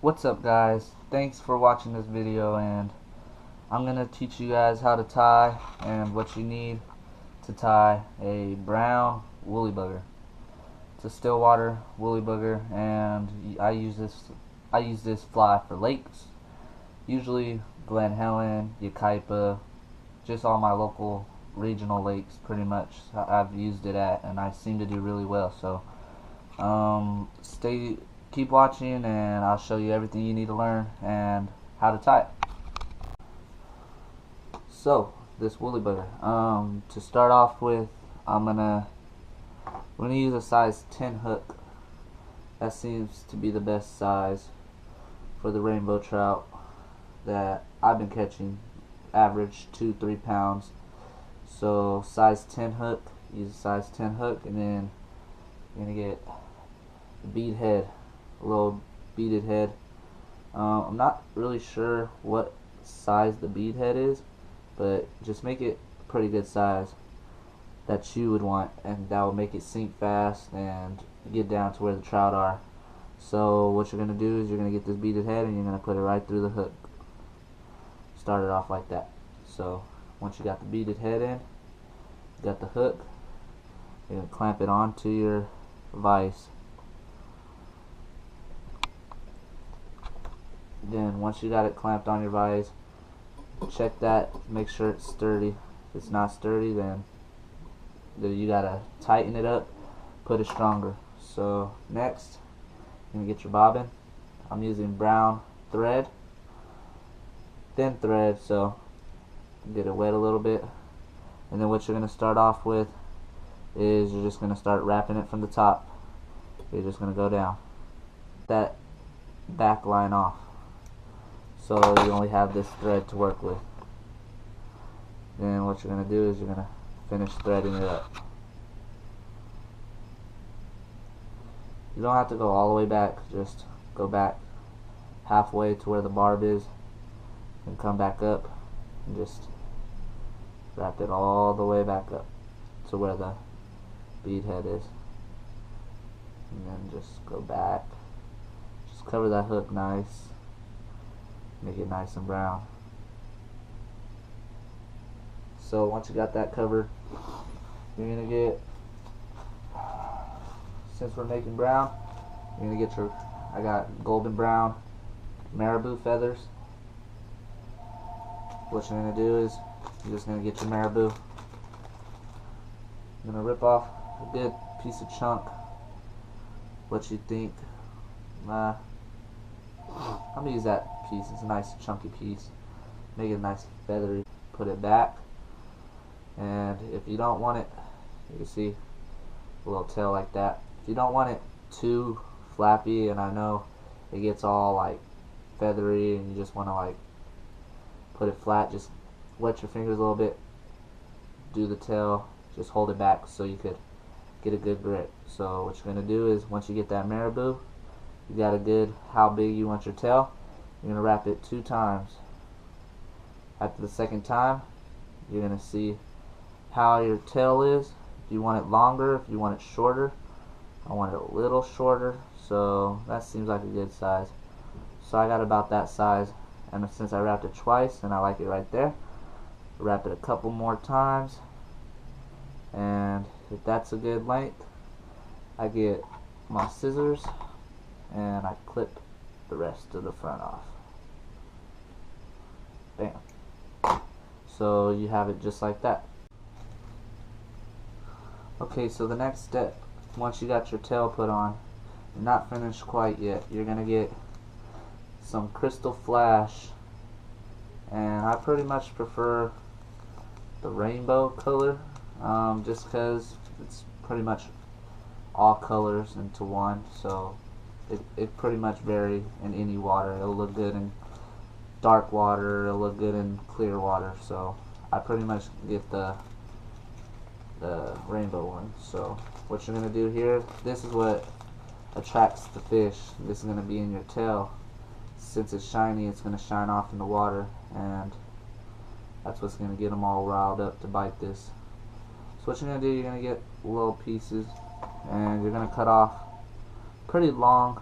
What's up, guys? Thanks for watching this video, and I'm gonna teach you guys how to tie and what you need to tie a brown woolly bugger. It's a stillwater woolly bugger, and I use this fly for lakes, usually Glen Helen, Yucaipa, just all my local regional lakes. Pretty much I've used it at, and I seem to do really well. So keep watching, and I'll show you everything you need to learn and how to tie it. So this woolly bugger, to start off with, I'm gonna use a size 10 hook. That seems to be the best size for the rainbow trout that I've been catching, average 2-3 pounds. So size 10 hook, use a size 10 hook, and then you're gonna get the bead head, a little beaded head. I'm not really sure what size the bead head is, but just make it a pretty good size that you would want, and that will make it sink fast and get down to where the trout are. So what you're going to do is you're going to get this beaded head, and you're going to put it right through the hook. Start it off like that. So once you got the beaded head in, you got the hook, you're going to clamp it onto your vise. Then once you got it clamped on your vise, check that, make sure it's sturdy. If it's not sturdy, then you gotta tighten it up, put it stronger. So next, you're gonna get your bobbin. I'm using brown thread, thin thread, so get it wet a little bit. And then what you're gonna start off with is you're just gonna start wrapping it from the top. You're just gonna go down that back line off, so you only have this thread to work with. Then what you're going to do is you're going to finish threading it up. You don't have to go all the way back, just go back halfway to where the barb is, and come back up and just wrap it all the way back up to where the bead head is, and then just go back. Just cover that hook nice, make it nice and brown. So once you got that covered, you're gonna get, since we're making brown, you're gonna get I got golden brown marabou feathers. What you're gonna do is you're just gonna get your marabou. You're gonna rip off a good piece of chunk. What you think? I'm gonna use that piece. It's a nice chunky piece. Make it nice feathery. Put it back, and if you don't want it, you can see a little tail like that. If you don't want it too flappy, and I know it gets all like feathery, and you just want to like put it flat, just wet your fingers a little bit, do the tail, just hold it back so you could get a good grip. So what you're gonna do is, once you get that marabou, you got a good how big you want your tail, you're gonna wrap it 2 times. After the second time, you're gonna see how your tail is. If you want it longer, if you want it shorter. I want it a little shorter, so that seems like a good size. So I got about that size, and since I wrapped it twice and I like it right there, wrap it a couple more times, and if that's a good length, I get my scissors and I clip the rest of the front off. Bam. So you have it just like that. Okay, so the next step, once you got your tail put on, you're not finished quite yet. You're gonna get some crystal flash, and I pretty much prefer the rainbow color, just because it's pretty much all colors into one. So it pretty much vary in any water. It'll look good in dark water, it'll look good in clear water. So I pretty much get the rainbow one. So what you're gonna do here, this is what attracts the fish. This is gonna be in your tail. Since it's shiny, it's gonna shine off in the water, and that's what's gonna get them all riled up to bite this. So what you're gonna do, you're gonna get little pieces, and you're gonna cut off pretty long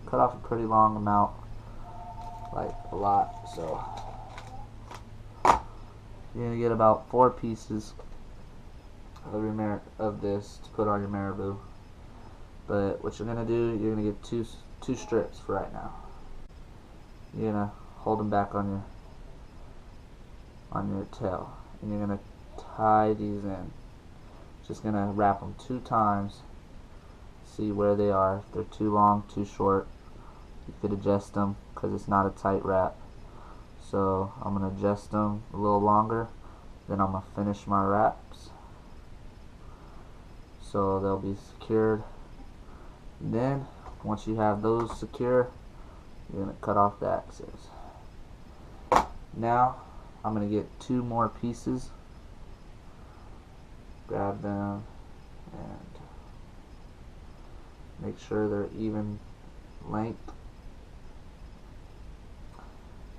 cut off a pretty long amount, like a lot. So you're gonna get about 4 pieces of this to put on your marabou. But what you're gonna do, you're gonna get two strips for right now. You're gonna hold them back on your tail, and you're gonna tie these in. Just gonna wrap them 2 times. See where they are. If they're too long, too short, you could adjust them because it's not a tight wrap. So I'm gonna adjust them a little longer. Then I'm gonna finish my wraps, so they'll be secured. And then once you have those secure, you're gonna cut off the axes. Now I'm gonna get 2 more pieces, grab them, and make sure they're even length.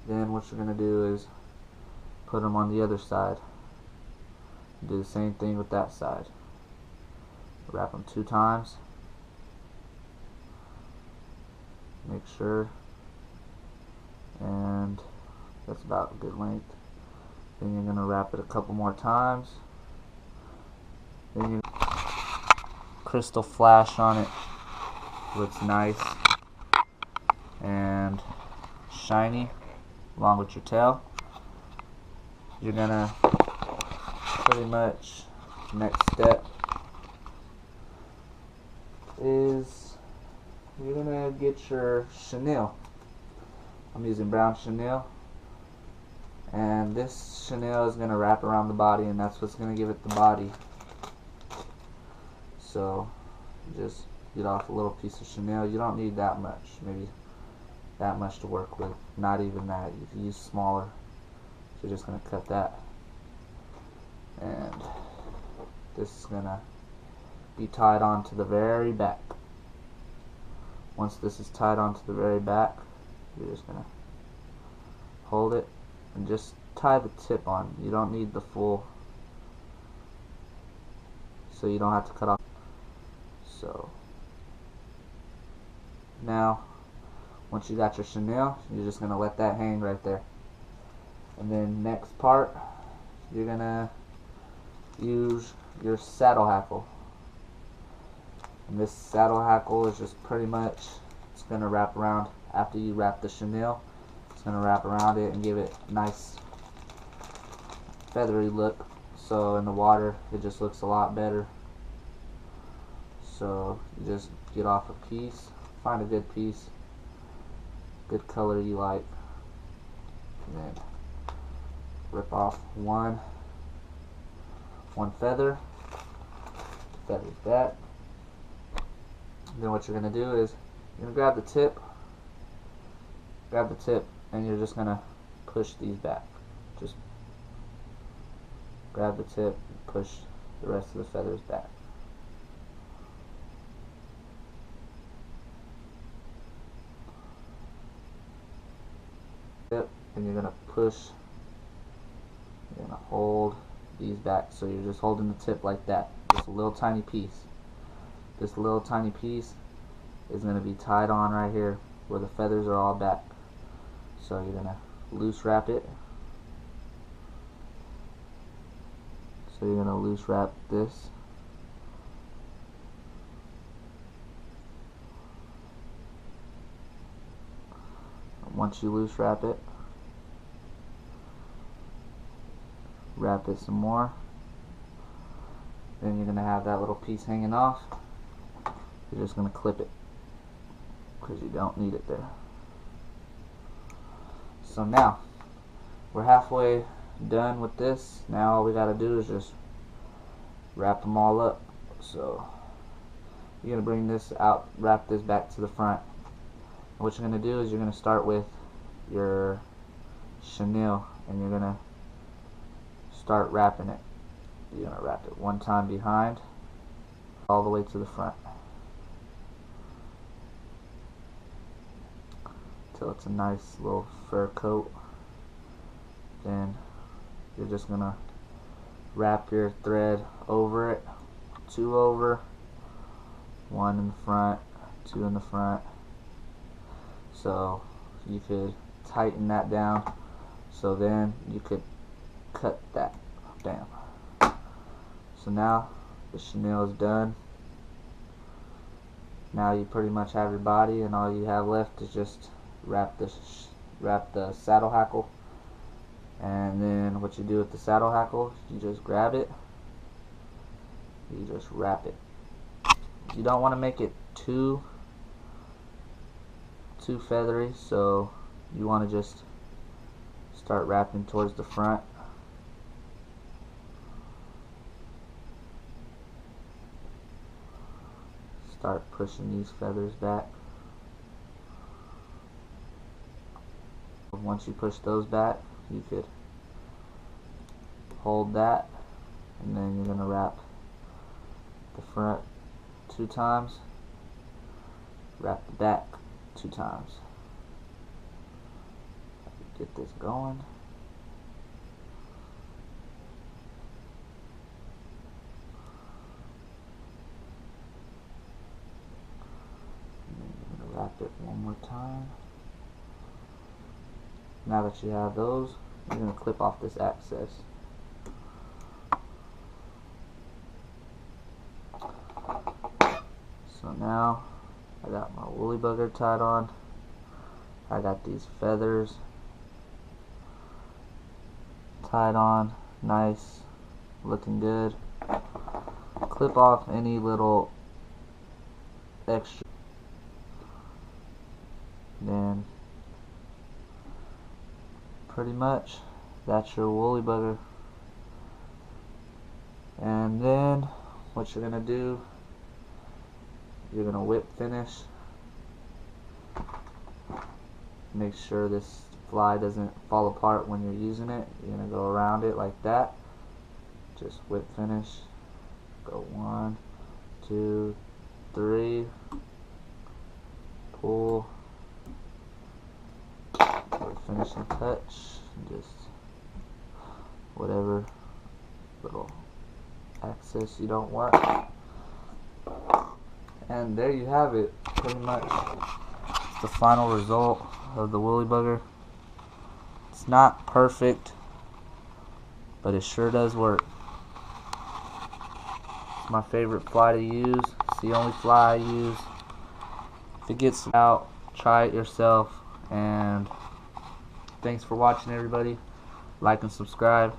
Then what you're gonna do is put them on the other side. Do the same thing with that side. Wrap them 2 times. Make sure, and that's about a good length. Then you're gonna wrap it a couple more times. Then you crystal flash on it. Looks nice and shiny along with your tail. You're gonna pretty much, next step is you're gonna get your chenille. I'm using brown chenille, and this chenille is gonna wrap around the body, and that's what's gonna give it the body. So just get off a little piece of chenille. You don't need that much, maybe that much to work with, not even that. You can use smaller. So you're just gonna cut that, and this is gonna be tied on to the very back. Once this is tied on to the very back, you're just gonna hold it and just tie the tip on. You don't need the full, so you don't have to cut off. So now once you got your chenille, you're just gonna let that hang right there. And then next part, you're gonna use your saddle hackle. And this saddle hackle is just pretty much, it's gonna wrap around after you wrap the chenille. It's gonna wrap around it and give it a nice feathery look. So in the water, it just looks a lot better. So you just get off a piece, find a good piece, good color you like, and then rip off one feather, feathers that. Then what you're gonna do is you're gonna grab the tip, and you're just gonna push these back. Just grab the tip and push the rest of the feathers back. And you're gonna push, you're gonna hold these back, so you're just holding the tip like that, just a little tiny piece. This little tiny piece is gonna be tied on right here where the feathers are all back. So you're gonna loose wrap it. So you're gonna loose wrap this. Once you loose wrap it, wrap it some more. Then you're gonna have that little piece hanging off. You're just gonna clip it because you don't need it there. So now we're halfway done with this. Now all we gotta do is just wrap them all up. So you're gonna bring this out, wrap this back to the front. And what you're gonna do is you're gonna start with your chenille, and you're gonna start wrapping it. You're gonna wrap it one time behind, all the way to the front, till it's a nice little fur coat. Then you're just gonna wrap your thread over it, 2 over, 1 in the front, 2 in the front, So you could tighten that down, so then you could cut that down. So now the chenille is done. Now you pretty much have your body, and all you have left is just wrap the saddle hackle. And then what you do with the saddle hackle, you just grab it, you just wrap it. You don't want to make it too feathery, so you want to just start wrapping towards the front. Start pushing these feathers back. Once you push those back, you could hold that, and then you're going to wrap the front 2 times, wrap the back 2 times. Get this going. And then you're going to wrap it one more time. Now that you have those, you're going to clip off this excess. So now I got my woolly bugger tied on. I got these feathers tied on, nice, looking good. Clip off any little extra. Then pretty much that's your woolly bugger. And then what you're gonna do, you're gonna whip finish. Make sure this fly doesn't fall apart when you're using it. You're gonna go around it like that. Just whip finish. Go 1, 2, 3. Pull. Whip finishing touch. Just whatever little excess you don't want. And there you have it, pretty much the final result of the woolly bugger. It's not perfect, but it sure does work. It's my favorite fly to use. It's the only fly I use. If it gets out, try it yourself. And thanks for watching, everybody. Like and subscribe.